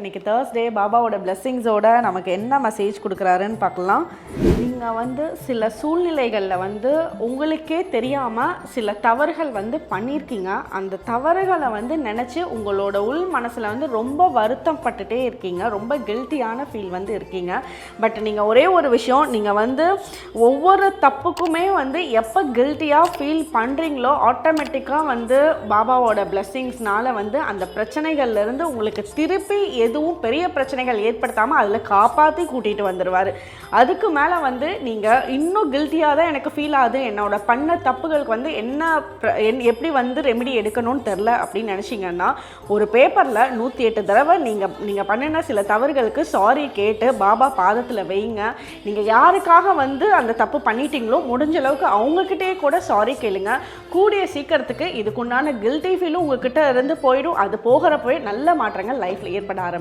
இன்னைக்கு தேர்ஸ்டே பாபாவோட பிளெஸ்ஸிங்ஸோட நமக்கு என்ன மெசேஜ் கொடுக்குறாருன்னு பார்க்கலாம். நீங்கள் சில சூழ்நிலைகளில் உங்களுக்கே தெரியாமல் சில தவறுகள் பண்ணியிருக்கீங்க. அந்த தவறுகளை நினச்சி உங்களோட உள் மனசில் ரொம்ப வருத்தம் பட்டுட்டே இருக்கீங்க. ரொம்ப கில்ட்டியான ஃபீல் இருக்கீங்க. பட் நீங்கள் ஒரே ஒரு விஷயம், நீங்கள் ஒவ்வொரு தப்புக்குமே எப்போ கில்ட்டியாக ஃபீல் பண்ணுறீங்களோ ஆட்டோமேட்டிக்காக பாபாவோட பிளெஸ்ஸிங்ஸ்னால் அந்த பிரச்சனைகள்லேருந்து உங்களுக்கு திருப்பி எதுவும் பெரிய பிரச்சனைகள் ஏற்படுத்தாமல் அதில் காப்பாற்றி கூட்டிகிட்டு வந்துடுவார். அதுக்கு மேலே நீங்கள் இன்னும் கில்ட்டியாக தான் எனக்கு ஃபீல் ஆகுது, என்னோட பண்ண தப்புகளுக்கு எப்படி ரெமெடி எடுக்கணும்னு தெரில அப்படின்னு நினச்சிங்கன்னா, ஒரு பேப்பரில் 108 தடவை நீங்கள் பண்ணின சில தவறுகளுக்கு சாரி கேட்டு பாபா பாதத்தில் வைங்க. நீங்கள் யாருக்காக அந்த தப்பு பண்ணிட்டீங்களோ முடிஞ்ச அளவுக்கு அவங்கக்கிட்டே கூட சாரி கேளுங்க. கூடிய சீக்கிரத்துக்கு இதுக்குண்டான கில்ட்டி ஃபீலும் உங்ககிட்ட இருந்து போயிடும். அது போகிறப்பவே நல்ல மாற்றங்கள் லைஃப்பில் ஏற்பட ஆரம்பிக்கும்.